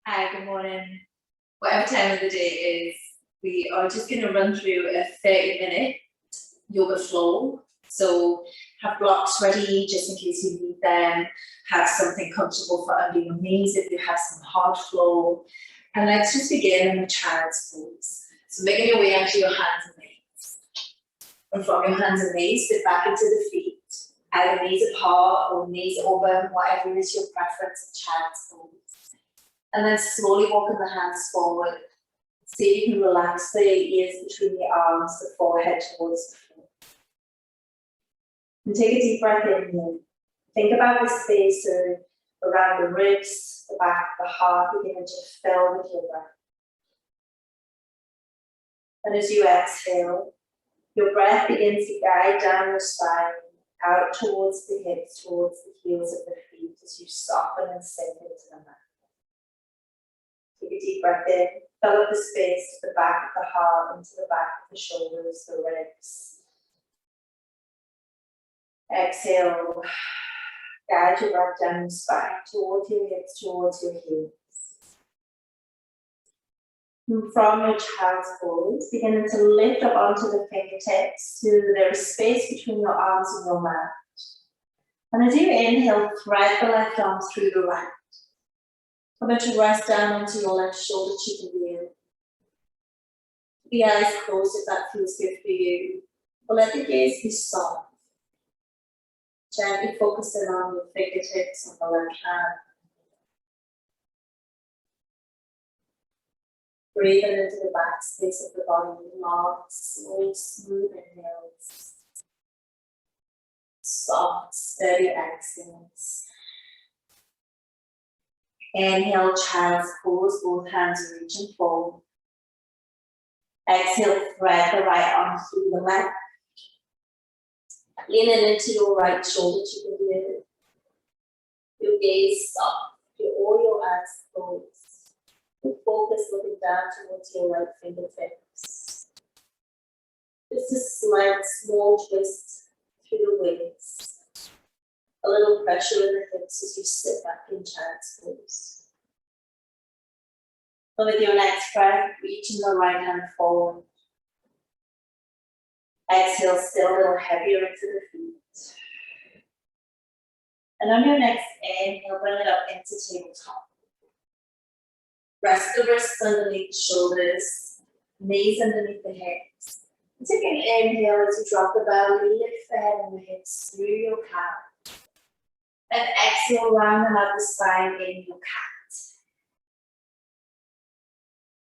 Hi, good morning. Whatever time of the day it is, we are just going to run through a 30-minute yoga flow. So have blocks ready just in case you need them. Have something comfortable for under your knees if you have some hard flow. And let's just begin in the child's pose. So making your way onto your hands and knees. And from your hands and knees, sit back into the feet. Either knees apart or knees over, whatever is your preference in child's pose. And then slowly walking the hands forward. See if you can relax the ears between the arms, the forehead towards the floor. And take a deep breath in here. Think about the space around the ribs, the back of the heart, beginning to fill with your breath. And as you exhale, your breath begins to guide down your spine, out towards the hips, towards the heels of the feet as you soften and sink into the mat. Take a deep breath in, fill up the space to the back of the heart, into the back of the shoulders, the ribs. Exhale, guide your breath down your spine, towards your hips, towards your heels. And from your child's pose, beginning to lift up onto the fingertips so there is space between your arms and your mat. And as you inhale, thread the left arm through the right. I'm going to rest down onto your left shoulder, cheek and ear. The eyes closed if that feels good for you. But let the gaze be soft. Gently focusing on your fingertips on the left hand. Breathing into the back space of the body, long, slow, smooth inhales. Soft, steady exhales. Inhale, child's pose, both hands reaching forward. Exhale, thread the right arm through the left. Leaning into your right shoulder, cheek and ear. Your gaze soft, all your eyes closed. Your focus looking down towards your right fingertips. Just a slight, small twist through the wings. A little pressure in the hips as you sit back in child's pose. And with your next breath, reaching the right hand forward. Exhale, still a little heavier into the feet. And on your next inhale, bring it up into tabletop. Rest the wrists underneath the shoulders, knees underneath the hips. And take an inhale as you drop the belly, lift the head and the hips through your calf. And exhale, round out the spine in your cat.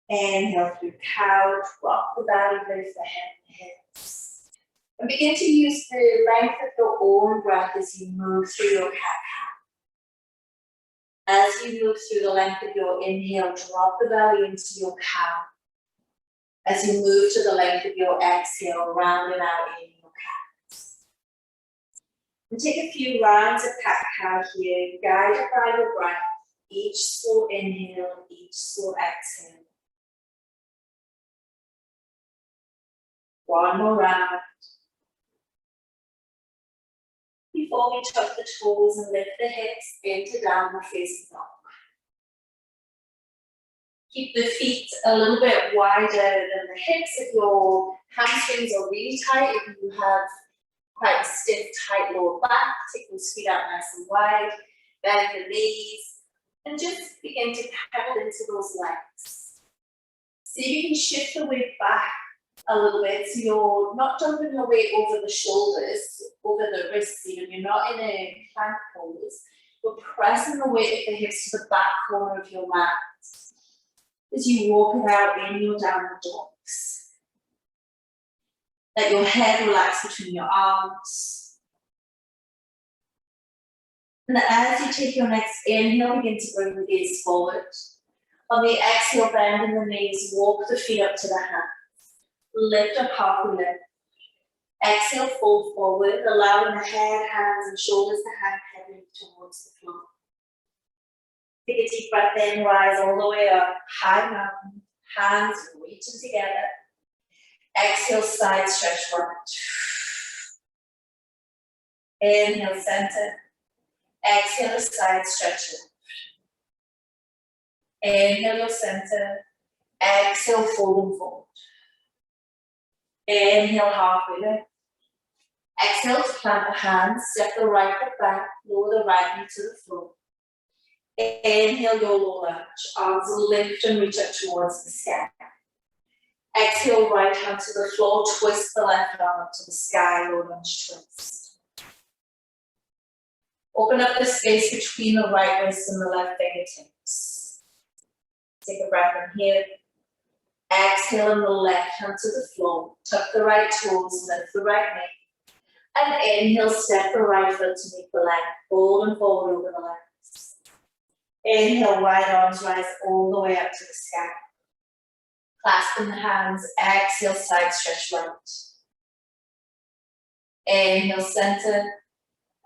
Inhale through cow, drop the belly, lift the head and hips. And begin to use the length of your own breath as you move through your cat-cow. As you move through the length of your inhale, drop the belly into your cow. As you move to the length of your exhale, rounding out in your cat. And take a few rounds of cat-cow here, guided by your breath. Each slow inhale, each slow exhale. One more round. Before we tuck the toes and lift the hips into downward facing dog. Keep the feet a little bit wider than the hips if your hamstrings are really tight. If you have quite a stiff, tight lower back, take those feet out nice and wide. Bend the knees and just begin to pedal into those legs. See if you can shift the weight back a little bit so you're not dumping your weight over the shoulders, over the wrists, you're not in a plank pose. You're pressing the weight of the hips to the back corner of your mat as you walk it out in your downward dogs. Let your head relax between your arms. And as you take your next inhale, begin to bring the gaze forward. On the exhale, bend in the knees, walk the feet up to the hands. Lift up halfway lift. Exhale, fold forward, allowing the head, hands, and shoulders to hang heavily towards the floor. Take a deep breath in, rise all the way up, high mountain, hands reaching together. Exhale, side stretch forward. Inhale, center. Exhale, side stretch left. Inhale your center. Exhale, fold and forward. Inhale, halfway lift. Exhale to plant the hands, step the right foot back, lower the right knee to the floor. Inhale your low lunge, arms lift and reach up towards the sky. Exhale, right hand to the floor, twist the left arm up to the sky, low lunge twist. Open up the space between the right wrist and the left fingertips. Take a breath in here. Exhale on the left hand to the floor, tuck the right toes, lift the right knee. And inhale, step the right foot to meet the left, fold and forward over the legs. Inhale, wide arms rise all the way up to the sky. Clasping the hands, exhale, side stretch right. Inhale, center.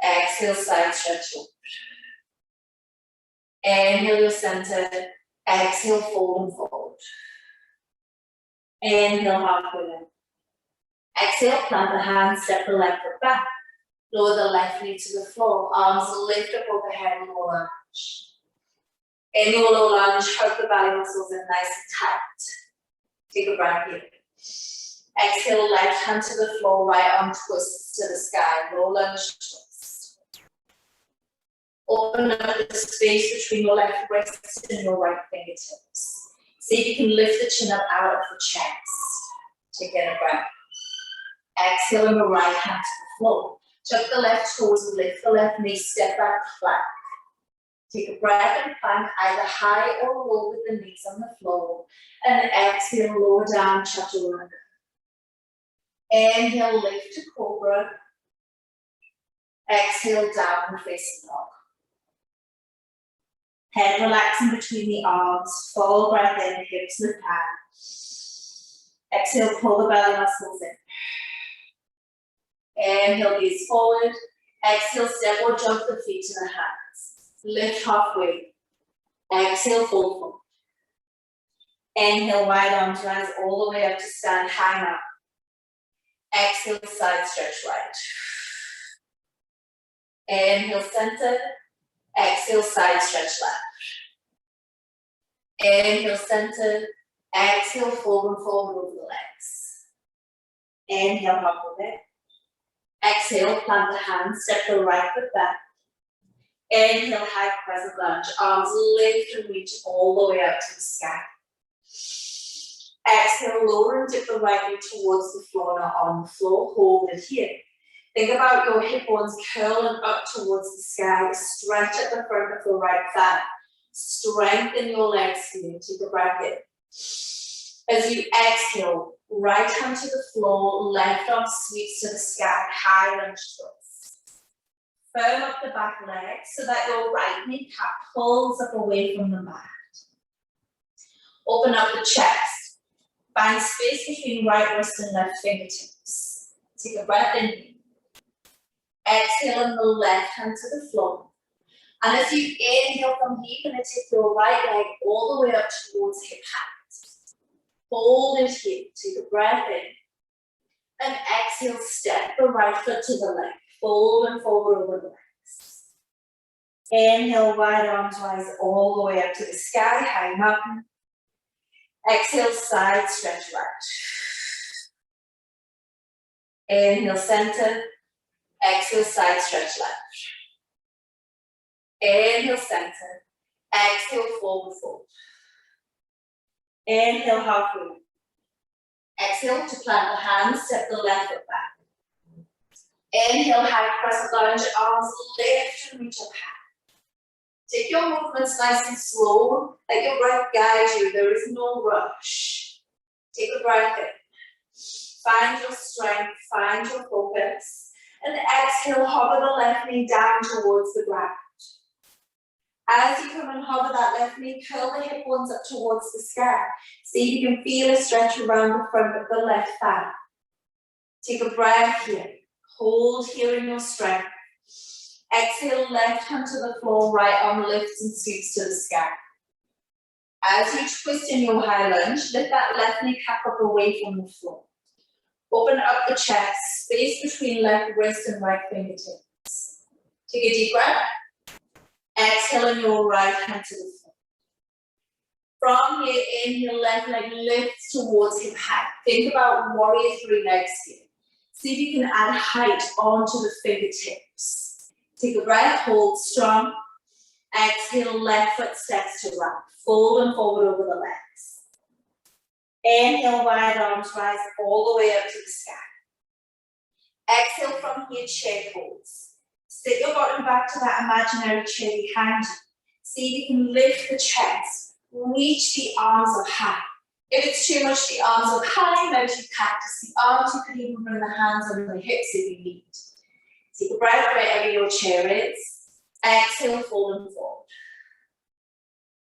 Exhale, side stretch forward. Inhale your center. Exhale, fold and forward. Inhale, halfway lift. Exhale, plant the hands, step the left foot back. Lower the left knee to the floor. Arms lift up overhead, low lunge. In your low lunge, hug the belly muscles in nice and tight. Take a breath here. Exhale, left hand to the floor, right arm twists to the sky. Low lunge twist. Open up the space between your left wrist and your right fingertips. See if you can lift the chin up out of the chest. Take in a breath. Exhale on the right hand to the floor. Tuck the left toes, lift the left knee, step back, plank. Take a breath and plank either high or low with the knees on the floor. And exhale, lower down, chaturanga. Inhale, lift to cobra. Exhale, down, facing dog. Head relaxing between the arms. Full breath in, hips lift high. Exhale, pull the belly muscles in. Inhale, gaze forward. Exhale, step or jump the feet to the hands. Lift halfway. Exhale, fold forward. Inhale, wide arms rise all the way up to stand high up. Exhale, side stretch right. Inhale, center. Exhale, side stretch left. Inhale, center. Exhale, fold and forward over the legs. Inhale, halfway lift. Exhale, plant the hands, step the right foot back. Inhale, high crescent lunge, arms lift and reach all the way up to the sky. Exhale, lower and dip the right knee towards the floor, not on the floor, hold it here. Think about your hip bones curling up towards the sky, stretch at the front of the right thigh. Strengthen your legs here, take a breath in. As you exhale, right hand to the floor, left arm sweeps to the sky, high lunge twist. Firm up the back leg so that your right kneecap pulls up away from the mat. Open up the chest. Find space between right wrist and left fingertips. Take a breath in. Exhale on the left hand to the floor. And as you inhale from here, you're going to take your right leg all the way up towards hip height. Hold it here, take a breath in. And exhale, step the right foot to the left. Fold and forward over the legs. Inhale, wide arms rise all the way up to the sky, high mountain. Exhale, side stretch right. Inhale, center. Exhale, side stretch left. Inhale, center. Exhale, forward fold. Inhale, halfway. Exhale to plant the hands, step the left foot back. Inhale, high crescent lunge, arms lift and reach up high. Take your movements nice and slow, let your breath guide you, there is no rush. Take a breath in. Find your strength, find your focus. And exhale, hover the left knee down towards the ground. As you come and hover that left knee, curl the hip bones up towards the sky. See if you can feel a stretch around the front of the left thigh. Take a breath here. Hold here in your strength. Exhale, left hand to the floor, right arm lifts and sweeps to the sky. As you twist in your high lunge, lift that left knee cap up away from the floor. Open up the chest, space between left wrist and right fingertips. Take a deep breath. Exhale on your right hand to the floor. inhale, left leg lifts towards hip height. Think about warrior three legs here. See if you can add height onto the fingertips. Take a breath, hold strong. Exhale, left foot steps to right. Fold and forward over the legs. Inhale, wide arms rise all the way up to the sky. Exhale from here, chair pose. Sit your bottom back to that imaginary chair behind you. See if you can lift the chest, reach the arms up high. If it's too much, the arms up high, maybe cactus the arms. You could even bring the hands on the hips if you need. Take a breath wherever your chair is. Exhale, fold and forward.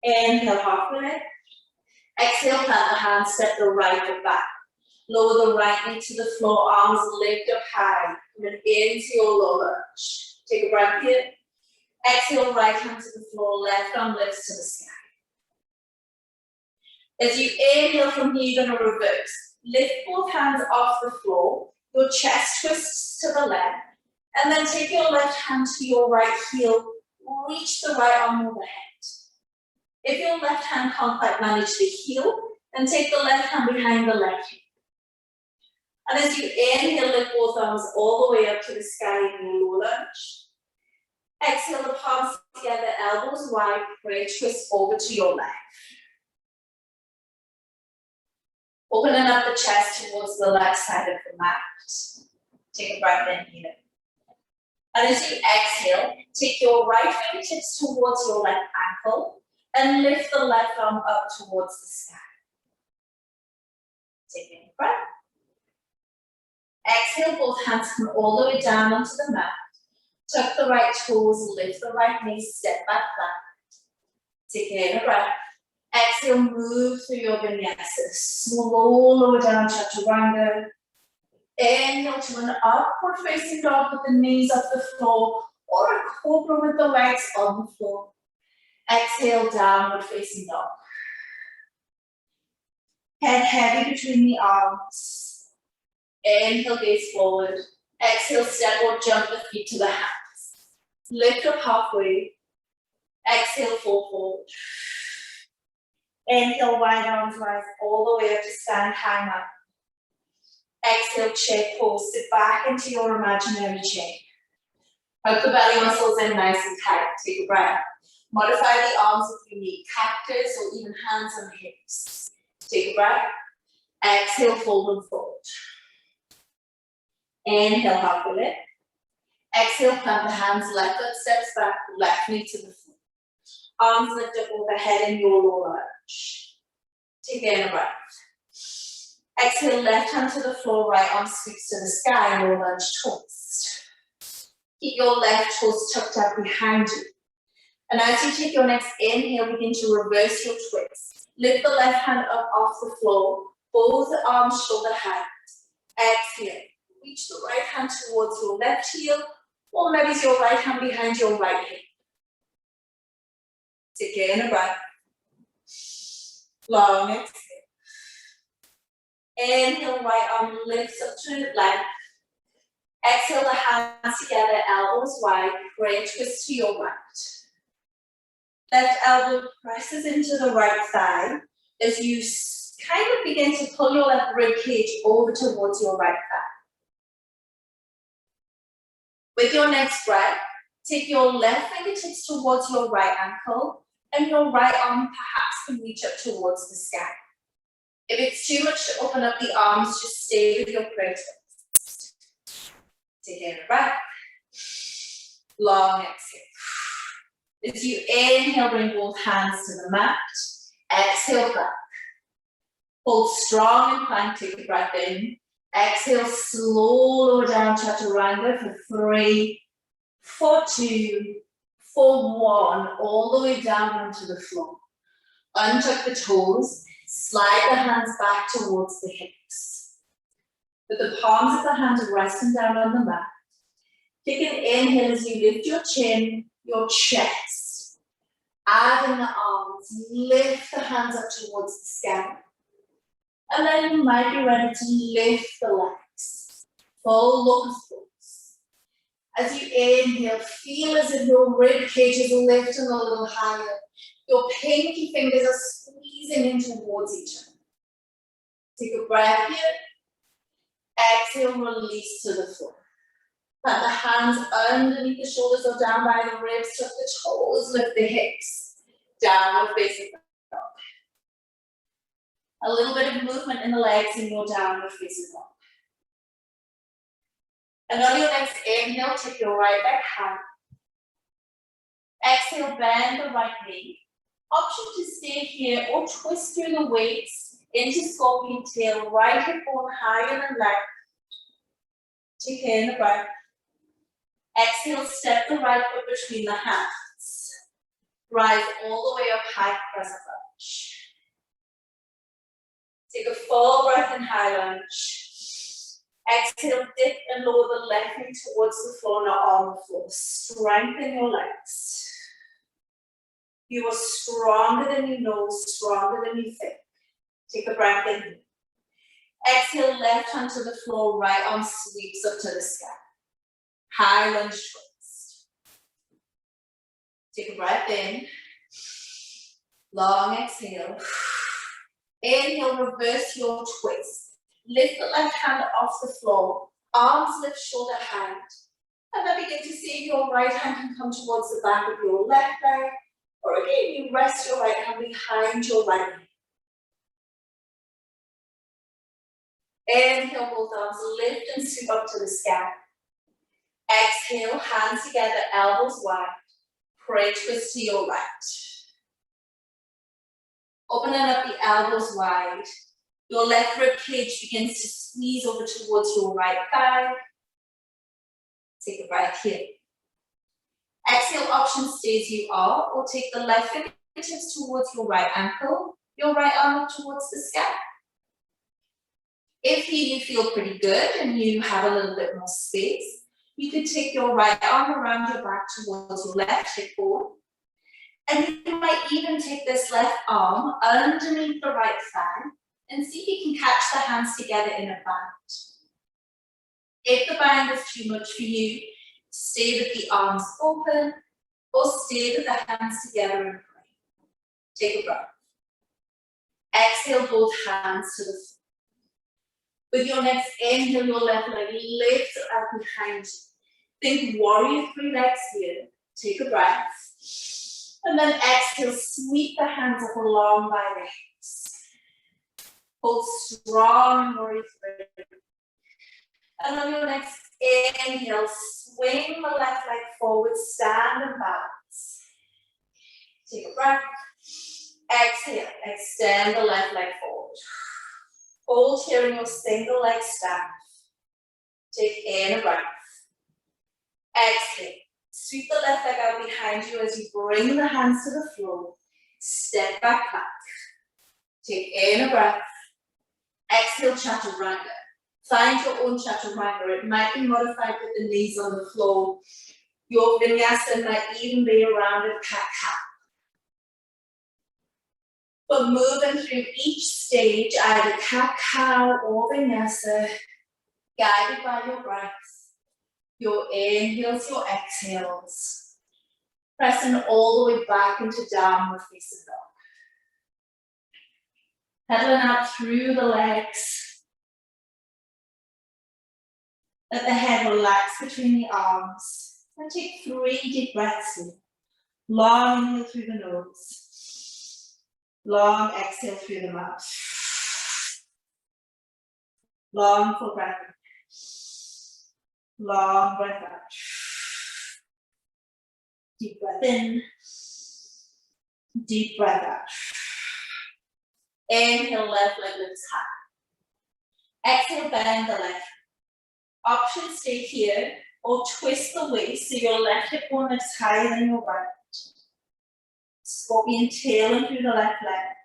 Inhale, halfway lift. Exhale, plant the hands, step the right foot back. Lower the right knee to the floor, arms lift up high. Coming into your low lunge. Take a breath here. Exhale, right hand to the floor, left arm lifts to the sky. As you inhale from here, you're going to reverse. Lift both hands off the floor, your chest twists to the left, and then take your left hand to your right heel, reach the right arm overhead. If your left hand can't quite manage the heel, then take the left hand behind the left hip. And as you inhale, lift both arms all the way up to the sky in your low lunge. Exhale, the palms together, elbows wide, pray, twist over to your left. Opening up the chest towards the left side of the mat. Take a breath in here. And as you exhale, take your right fingertips towards your left ankle and lift the left arm up towards the sky. Take a breath. Exhale, both hands come all the way down onto the mat. Tuck the right toes, lift the right knee, step back flat. Take in a breath. Exhale, move through your vinyasa. Slow lower down, chaturanga. Inhale to an upward facing dog with the knees off the floor, or a cobra with the legs on the floor. Exhale, downward facing dog. Head heavy between the arms. Inhale, gaze forward. Exhale, step or jump the feet to the hands. Lift up halfway. Exhale, fold forward. Inhale, wide arms rise all the way up to stand high up. Exhale, chair pose. Sit back into your imaginary chair. Hug the belly muscles in nice and tight. Take a breath. Modify the arms if you need, cactus or even hands on hips. Take a breath. Exhale, fold and forward. Inhale, halfway lift. Exhale, plant the hands, left foot steps back, left knee to the floor. Arms lift up overhead in your low lunge. Take in a breath. Exhale, left hand to the floor, right arm sweeps to the sky, low lunge twist. Keep your left toes tucked up behind you. And as you take your next inhale, begin to reverse your twist. Lift the left hand up off the floor, both arms shoulder height. Exhale, reach the right hand towards your left heel, or maybe it's your right hand behind your right hip. Take in a breath. Long exhale. Inhale, right arm lifts up to the left. Exhale, the hands together, elbows wide, pray, twist to your right. Left elbow presses into the right thigh as you kind of begin to pull your left rib cage over towards your right thigh. With your next breath, take your left fingertips towards your right ankle and your right arm perhaps can reach up towards the sky. If it's too much to open up the arms, just stay with your prayer twist. Take in a breath. Long exhale. As you inhale, bring both hands to the mat. Exhale, back. Hold strong in plank, take a breath in. Exhale, slow lower down, chaturanga for 3, 4, 2, 4, 1, all the way down onto the floor. Untuck the toes, slide the hands back towards the hips. With the palms of the hands resting down on the mat. Take an inhale as you lift your chin, your chest. Add in the arms, lift the hands up towards the sky. And then you might be ready to lift the legs. Full locust pose. As you inhale, feel as if your rib cage is lifting a little higher. Your pinky fingers are squeezing in towards each other. Take a breath here. Exhale, release to the floor. Plant the hands underneath the shoulders or down by the ribs. Tuck the toes, lift the hips. Downward facing dog. A little bit of movement in the legs in your downward facing dog. And on your next inhale, take your right leg high. Exhale, bend the right knee. Option to stay here or twist through the weights into scorpion tail, right hip bone higher than left. Take in the breath. Exhale, step the right foot between the hands. Rise all the way up, high crescent lunge. Take a full breath in high lunge. Exhale, dip and lower the left knee towards the floor, not on the floor. Strengthen your legs. You are stronger than you know, stronger than you think. Take a breath in. Exhale, left hand to the floor, right arm sweeps up to the sky. High lunge twist. Take a breath in. Long exhale. Inhale, reverse your twist. Lift the left hand off the floor. Arms lift, shoulder hand. And then begin to see if your right hand can come towards the back of your left leg. Or again, you rest your right hand behind your right leg. Inhale, both arms lift and scoop up to the sky. Exhale, hands together, elbows wide. Pray twist to your right. Opening up the elbows wide. Your left rib cage begins to squeeze over towards your right thigh. Take a breath here. Exhale, option stay as you are, or take the left fingertips towards your right ankle, your right arm up towards the sky. If you feel pretty good and you have a little bit more space, you could take your right arm around your back towards your left hip bone. And you might even take this left arm underneath the right thigh and see if you can catch the hands together in a band. If the band is too much for you, stay with the arms open or stay with the hands together and pray. Take a breath. Exhale, both hands to the floor. With your next inhale, your left leg lifts out behind you. Think warrior 3 legs here. Take a breath. And then exhale, sweep the hands up along by the hips. Hold strong, warrior 3. And on your next inhale, swing the left leg forward, stand and balance. Take a breath. Exhale, extend the left leg forward. Hold here in your single leg staff. Take in a breath. Exhale. Sweep the left leg out behind you as you bring the hands to the floor. Step back plank. Take in a breath. Exhale, chaturanga. Find your own chaturanga. It might be modified with the knees on the floor. Your vinyasa might even be a rounded cat-cow. But moving through each stage, either cat-cow or vinyasa, guided by your breath. Your inhales, your exhales. Pressing all the way back into downward facing dog. Pedaling out through the legs. Let the head relax between the arms. And take 3 deep breaths here. Long inhale through the nose. Long exhale through the mouth. Long full breath in. Long breath out. Deep breath in. Deep breath out. Inhale, left leg lifts high. Exhale, bend the left. Option stay here or twist the waist so your left hip bone lifts higher than your right. Scorpion tail in through the left leg.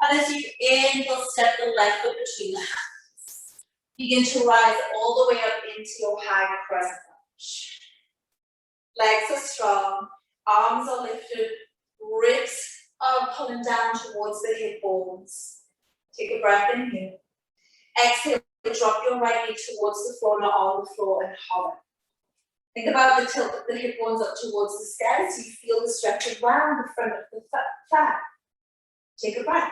And as you inhale, step the left foot between the hands. Begin to rise all the way up into your high crescent lunge. Legs are strong, arms are lifted, ribs are pulling down towards the hip bones. Take a breath in here. Exhale, drop your right knee towards the floor, not on the floor, and hover. Think about the tilt of the hip bones up towards the sky as you feel the stretch around the front of the thigh. Take a breath.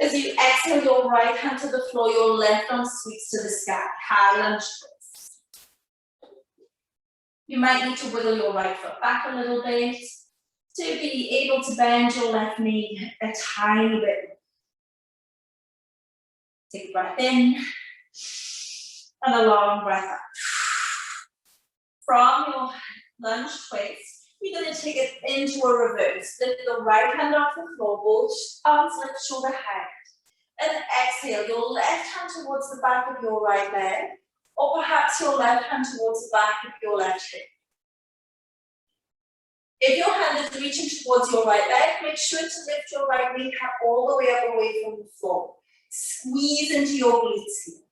As you exhale your right hand to the floor, your left arm sweeps to the sky, high lunge twist. You might need to wiggle your right foot back a little bit to be able to bend your left knee a tiny bit. Take a breath in and a long breath out. From your lunge twist, you're going to take it into a reverse. Lift the right hand off the floor, both arms lift shoulder height. And exhale, your left hand towards the back of your right leg, or perhaps your left hand towards the back of your left hip. If your hand is reaching towards your right leg, make sure to lift your right kneecap all the way up away from the floor. Squeeze into your glutes here.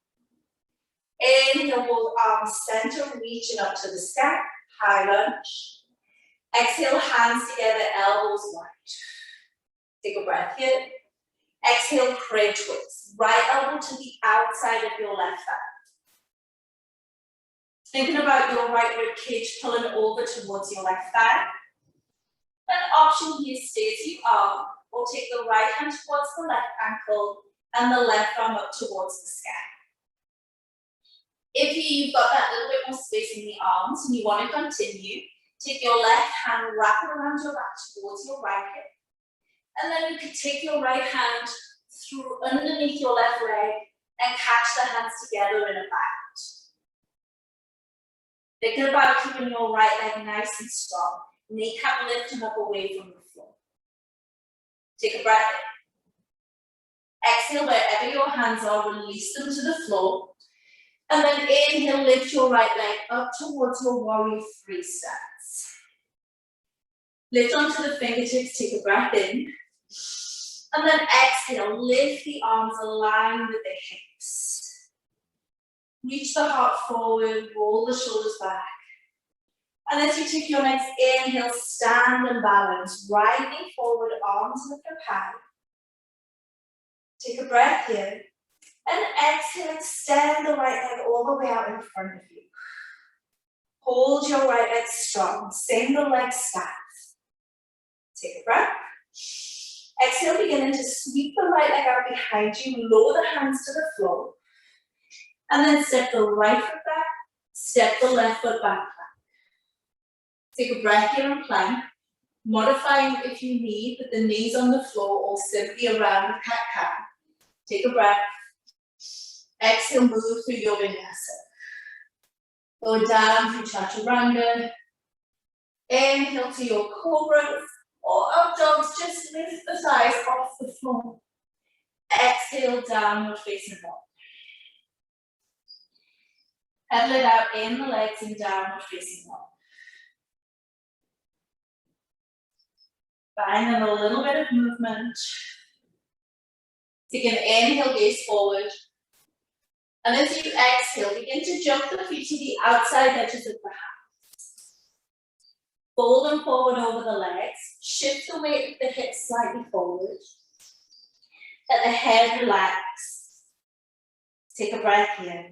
Inhale, both arms center, reaching up to the sky, high lunge. Exhale, hands together, elbows wide. Take a breath here. Exhale, crane twist. Right elbow to the outside of your left thigh. Thinking about your right rib cage pulling over towards your left thigh. An option here, stay as you are, or take the right hand towards the left ankle and the left arm up towards the sky. If you've got that little bit more space in the arms and you want to continue, take your left hand, wrap it around your back towards your right hip. And then you can take your right hand through underneath your left leg and catch the hands together in a bind. Think about keeping your right leg nice and strong. Kneecap lifting up away from the floor. Take a breath in. Exhale, wherever your hands are, release them to the floor. And then inhale, lift your right leg up towards your warrior three stance. Lift onto the fingertips, take a breath in. And then exhale, lift the arms, align with the hips. Reach the heart forward, roll the shoulders back. And as you take your next inhale, stand and balance. Right knee forward, arms lifted up high. Take a breath here. And exhale, extend the right leg all the way out in front of you. Hold your right leg strong, single leg stance. Take a breath. Exhale, beginning to sweep the right leg out behind you, lower the hands to the floor. And then step the right foot back, step the left foot back. Take a breath here and plank, modifying if you need with the knees on the floor or simply around the cat-cow. Take a breath. Exhale, move through your vinyasa. Go down through chaturanga. Inhale to your cobra or up dogs, just lift the thighs off the floor. Exhale, downward facing dog. Pedal it out in the legs and downward facing dog. Find them a little bit of movement. Take an inhale, gaze forward. And as you exhale, begin to jump the feet to the outside edges of the hands. Fold them forward over the legs. Shift the weight of the hips slightly forward. Let the head relax. Take a breath here.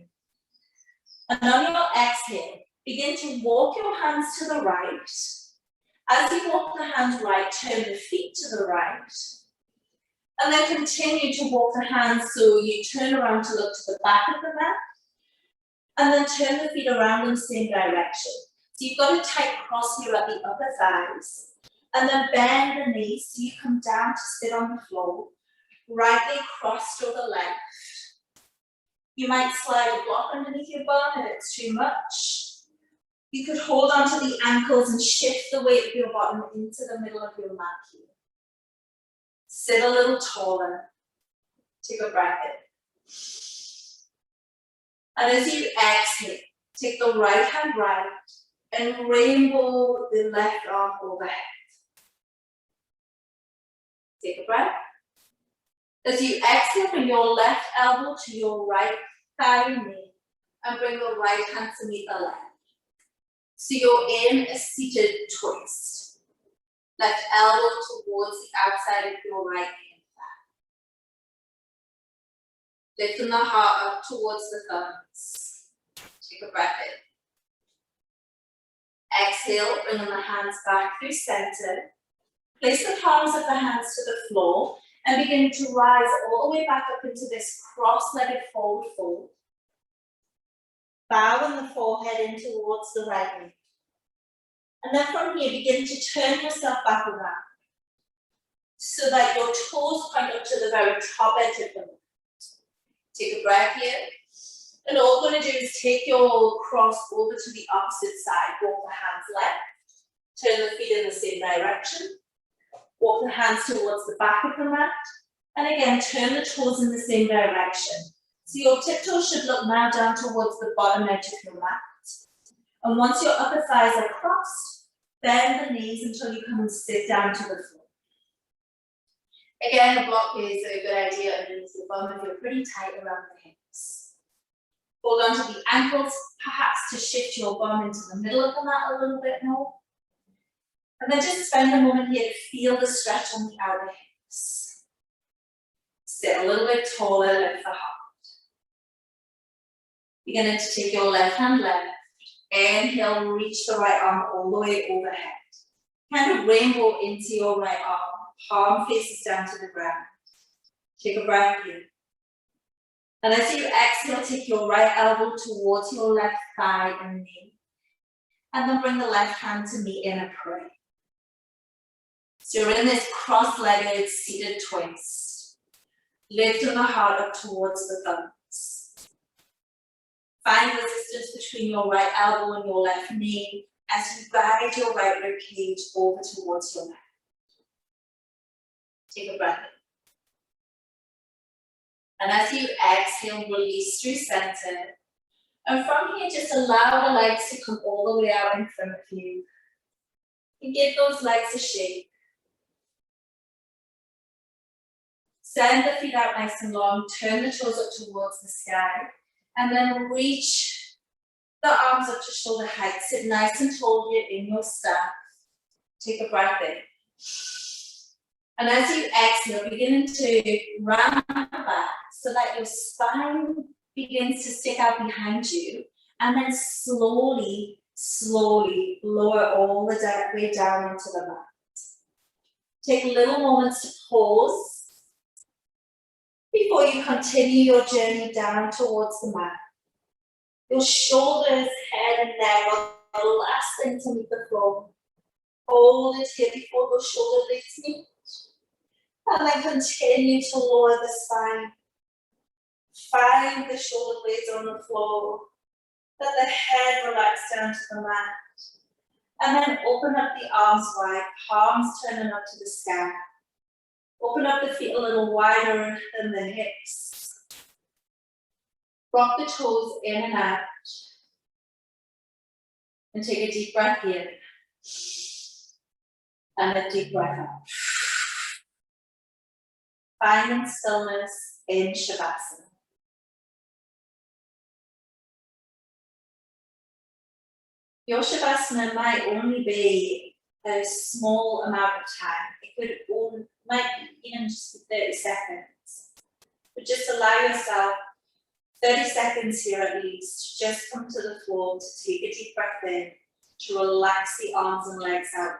And on your exhale, begin to walk your hands to the right. As you walk the hands right, turn the feet to the right. And then continue to walk the hands so you turn around to look to the back of the mat. And then turn the feet around in the same direction. So you've got a tight cross here at the upper thighs. And then bend the knees so you come down to sit on the floor. Right leg crossed to the left. You might slide a block underneath your bum if it's too much. You could hold onto the ankles and shift the weight of your bottom into the middle of your mat here. Sit a little taller. Take a breath in. And as you exhale, take the right hand right and rainbow the left arm overhead. Take a breath. As you exhale, bring your left elbow to your right thigh and knee and bring your right hand to meet the left. So you're in a seated twist. Left elbow towards the outside of your right hand thigh. Lifting the heart up towards the thumbs. Take a breath in. Exhale, bringing the hands back through center. Place the palms of the hands to the floor And begin to rise all the way back up into this cross-legged forward fold. Bowing the forehead in towards the right knee. And then from here, begin to turn yourself back around so that your toes point up to the very top edge of the mat. Take a breath here. And all we're going to do is take your cross over to the opposite side. Walk the hands left. Turn the feet in the same direction. Walk the hands towards the back of the mat. And again, turn the toes in the same direction. So your tiptoes should look now down towards the bottom edge of your mat. And once your upper thighs are crossed, bend the knees until you come and sit down to the floor. Again, the block is a good idea underneath the bum if you're pretty tight around the hips. Hold on to the ankles, perhaps to shift your bum into the middle of the mat a little bit more. And then just spend a moment here to feel the stretch on the outer hips. Sit a little bit taller, lift the heart. Beginning to take your left hand left. Inhale, reach the right arm all the way overhead. Kind of rainbow into your right arm. Palm faces down to the ground. Take a breath here. And as you exhale, take your right elbow towards your left thigh and knee. And then bring the left hand to meet in a prayer. So you're in this cross-legged seated twist. Lifting the heart up towards the thumbs. Find resistance between your right elbow and your left knee as you guide your right rib cage over towards your left. Take a breath in. And as you exhale, release through center. And from here, just allow the legs to come all the way out in front of you. And give those legs a shake. Send the feet out nice and long. Turn the toes up towards the sky. And then reach the arms up to shoulder height. Sit nice and tall here in your staff. Take a breath in. And as you exhale, beginning to round back so that your spine begins to stick out behind you. And then slowly, slowly lower all the way down into the mat. Take little moments to pause before you continue your journey down towards the mat. Your shoulders, head, and neck are the last thing to meet the floor. Hold it here before the shoulder blades meet. And then continue to lower the spine. Find the shoulder blades on the floor. Let the head relax down to the mat. And then open up the arms wide, palms turning up to the sky. Open up the feet a little wider than the hips. Rock the toes in and out. And take a deep breath in. And a deep breath out. Finding stillness in Shavasana. Your Shavasana might only be a small amount of time. Might be even just 30 seconds. But just allow yourself 30 seconds here at least to just come to the floor, to take a deep breath in, to relax the arms and legs out wide.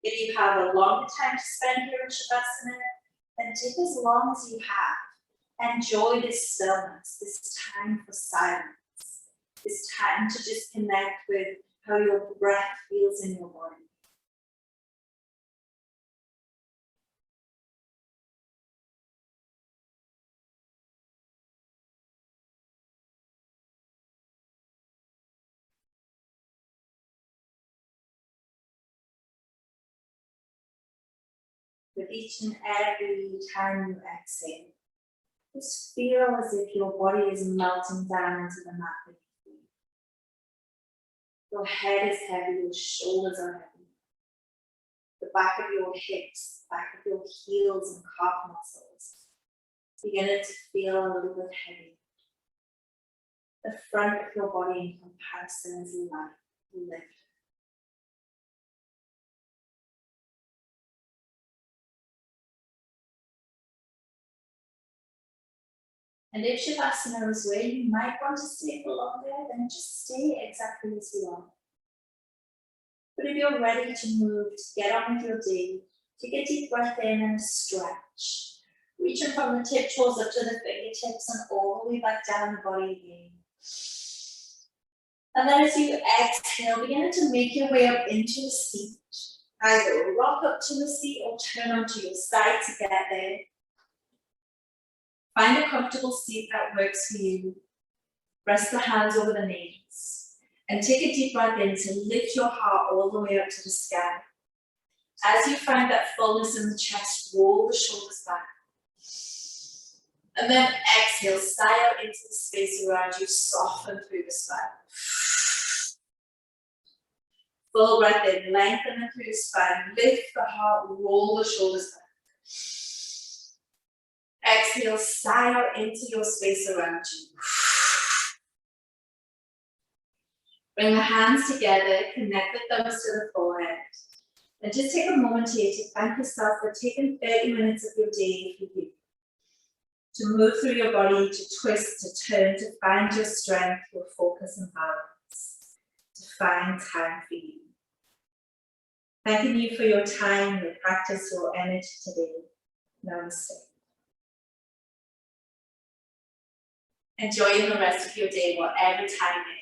If you have a longer time to spend here in Shavasana, then take as long as you have. Enjoy this stillness, this time for silence, this time to just connect with how your breath feels in your body. With each and every time you exhale, just feel as if your body is melting down into the mat beneath you. Your head is heavy, your shoulders are heavy. The back of your hips, back of your heels and calf muscles beginning to feel a little bit heavy. The front of your body in comparison is light, lifted. And if Shavasana is where you might want to stay for longer, then just stay exactly as you are. But if you're ready to move, to get on with your day, take a deep breath in and stretch. Reaching from the tiptoes up to the fingertips and all the way back down the body again. And then as you exhale, begin to make your way up into a seat. Either rock up to the seat or turn onto your side to get there. Find a comfortable seat that works for you. Rest the hands over the knees. And take a deep breath in to lift your heart all the way up to the sky. As you find that fullness in the chest, roll the shoulders back. And then exhale, sigh out into the space around you, soften through the spine. Full breath in, lengthen through the spine, lift the heart, roll the shoulders back. Exhale, sigh out into your space around you. Bring the hands together, connect the thumbs to the forehead. And just take a moment here to thank yourself for taking 30 minutes of your day for you. To move through your body, to twist, to turn, to find your strength, your focus and balance. To find time for you. Thanking you for your time, your practice, your energy today. Namaste. Enjoying the rest of your day, whatever time it is.